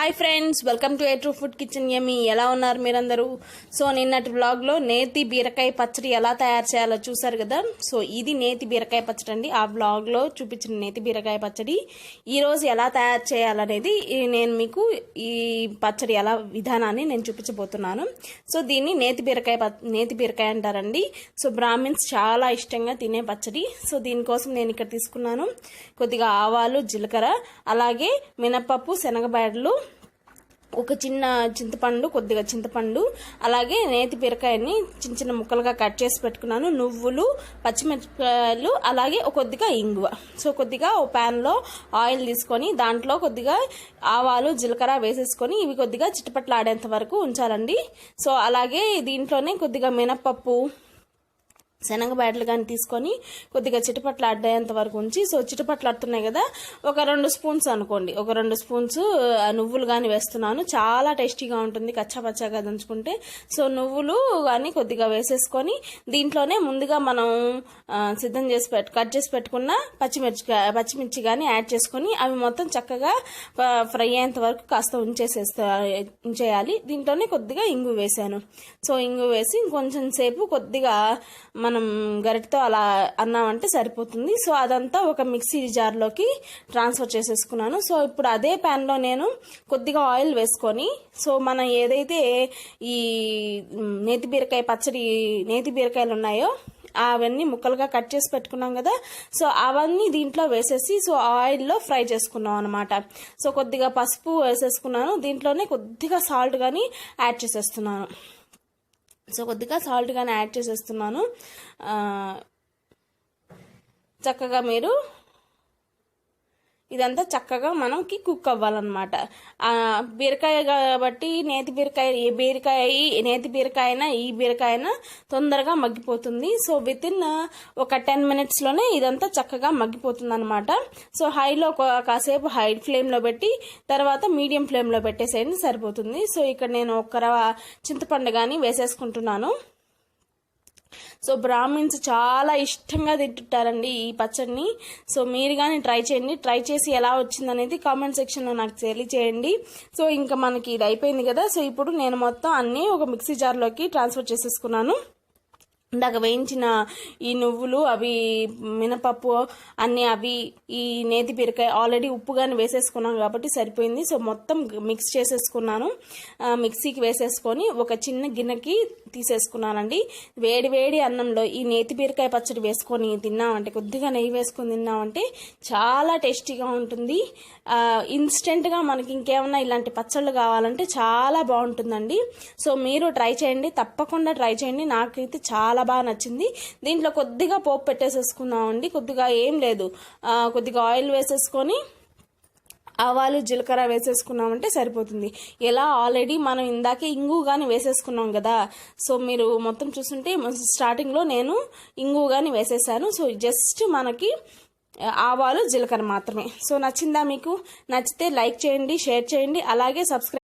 Hi friends, welcome to a true food kitchen yummy. ఎలా ఉన్నారు మీరందరూ? సో నిన్నటి వ్లాగ్లో నేతి బీరకాయ పచ్చడి ఎలా తయారు చేయాలో చూసారు కదా. సో ఇది నేతి బీరకాయ పచ్చడి అండి. ఆ వ్లాగ్లో చూపించిన నేతి బీరకాయ పచ్చడి ఈరోజు ఎలా తయారు చేయాలనేది నేను మీకు ఈ పచ్చడి ఎలా విధానాన్ని నేను చూపించబోతున్నాను. సో దీన్ని నేతి బీరకాయ అంటారండి. సో బ్రాహ్మిన్స్ చాలా ఇష్టంగా తినే పచ్చడి. సో దీనికోసం నేను ఇక్కడ తీసుకున్నాను కొద్దిగా ఆవాలు, జీలకర్ర, అలాగే మినపప్పు, శనగబెడలు, ఒక చిన్న కొద్దిగా చింతపండు, అలాగే నేతి బీరకాయని చిన్న చిన్న ముక్కలుగా కట్ చేసి పెట్టుకున్నాను, నువ్వులు, పచ్చిమిరపకాయలు, అలాగే కొద్దిగా ఇంగువ. సో కొద్దిగా ఓ ప్యాన్లో ఆయిల్ తీసుకొని దాంట్లో కొద్దిగా ఆవాలు, జీలకర్ర వేసేసుకొని ఇవి కొద్దిగా చిటపట్లాడేంత వరకు ఉంచాలండి. సో అలాగే దీంట్లోనే కొద్దిగా మినపప్పు, శనగబెడలు కానీ తీసుకొని కొద్దిగా చిటపట్లాడేంత వరకు ఉంచి, సో చిటపట్లాడుతున్నాయి కదా, ఒక 2 స్పూన్స్ అనుకోండి, ఒక 2 స్పూన్స్ నువ్వులు కానీ వేస్తున్నాను. చాలా టేస్టీగా ఉంటుంది కచ్చాపచ్చాగా దంచుకుంటే. సో నువ్వులు కానీ కొద్దిగా వేసేసుకొని దీంట్లోనే ముందుగా మనం సిద్ధం చేసి కట్ చేసి పెట్టుకున్న పచ్చిమిర్చి కానీ యాడ్ చేసుకొని అవి మొత్తం చక్కగా ఫ్రై అయ్యేంత వరకు కాస్త ఉంచేయాలి. దీంట్లోనే కొద్దిగా ఇంగు వేసాను. సో ఇంగు వేసి ఇంకొంచెం సేపు కొద్దిగా మనం గరిటతో అలా అన్నామంటే సరిపోతుంది. సో అదంతా ఒక మిక్సీ జార్లోకి ట్రాన్స్ఫర్ చేసేసుకున్నాను. సో ఇప్పుడు అదే ప్యాన్లో నేను కొద్దిగా ఆయిల్ వేసుకొని, సో మనం ఏదైతే ఈ నేతి బీరకాయలు ఉన్నాయో అవన్నీ ముక్కలుగా కట్ చేసి పెట్టుకున్నాం కదా, సో అవన్నీ దీంట్లో వేసేసి సో ఆయిల్లో ఫ్రై చేసుకున్నాం అనమాట. సో కొద్దిగా పసుపు వేసేసుకున్నాను. దీంట్లోనే కొద్దిగా సాల్ట్ కానీ యాడ్ చేసేస్తున్నాను. సో కొద్దిగా సాల్ట్ కానీ యాడ్ చేసేస్తున్నాను. చక్కగా మీరు ఇదంతా చక్కగా మనకి కుక్ అవ్వాలన్నమాట. బీరకాయ కాబట్టి నేతి బీరకాయ ఈ బీరకాయ తొందరగా మగ్గిపోతుంది. సో వితిన్ ఒక 10 minutesలోనే ఇదంతా చక్కగా మగ్గిపోతుంది అనమాట. సో హైలో కాసేపు హై ఫ్లేమ్లో పెట్టి తర్వాత మీడియం ఫ్లేమ్లో పెట్టేసేయండి, సరిపోతుంది. సో ఇక్కడ నేను ఒక చింతపండు కానీ వేసేసుకుంటున్నాను. సో బ్రాహ్మిన్స్ చాలా ఇష్టంగా తింటుంటారండి ఈ పచ్చడిని. సో మీరు కానీ ట్రై చేసి ఎలా వచ్చిందనేది కామెంట్ సెక్షన్లో నాకు తెలియచేయండి. సో ఇంకా మనకి ఇది అయిపోయింది కదా. సో ఇప్పుడు నేను మొత్తం అన్నీ ఒక మిక్సీ జార్లోకి ట్రాన్స్ఫర్ చేసేసుకున్నాను. ఇందాక వేయించిన ఈ నువ్వులు, అవి మినపప్పు అన్నీ, అవి ఈ నేతి బీరకాయ ఆల్రెడీ ఉప్పు కానీ వేసేసుకున్నాం కాబట్టి సరిపోయింది. సో మొత్తం మిక్స్ చేసేసుకున్నాను. మిక్సీకి వేసేసుకొని ఒక చిన్న గిన్నెకి తీసేసుకున్నానండి. వేడి అన్నంలో ఈ నేతి బీరకాయ పచ్చడి వేసుకొని తిన్నామంటే, కొద్దిగా నెయ్యి వేసుకొని తిన్నామంటే చాలా టేస్టీగా ఉంటుంది. ఇన్స్టెంట్గా మనకి ఇంకేమన్నా ఇలాంటి పచ్చళ్ళు కావాలంటే చాలా బాగుంటుందండి. సో మీరు ట్రై చేయండి, తప్పకుండా ట్రై చేయండి. నాకైతే చాలా బాగా నచ్చింది. దీంట్లో కొద్దిగా పోపు పెట్టేసేసుకుందామండి. కొద్దిగా ఏం లేదు, కొద్దిగా ఆయిల్ వేసేసుకొని ఆవాలు, జీలకర్ర వేసేసుకున్నామంటే సరిపోతుంది. ఎలా ఆల్రెడీ మనం ఇందాకే ఇంగు కానీ వేసేసుకున్నాం కదా. సో మీరు మొత్తం చూస్తుంటే స్టార్టింగ్లో నేను ఇంగు కానీ వేసేసాను. సో జస్ట్ మనకి ఆవాలు, జీలకర్ర మాత్రమే. సో నచ్చిందా మీకు? నచ్చితే లైక్ చేయండి, షేర్ చేయండి, అలాగే సబ్స్క్రైబ్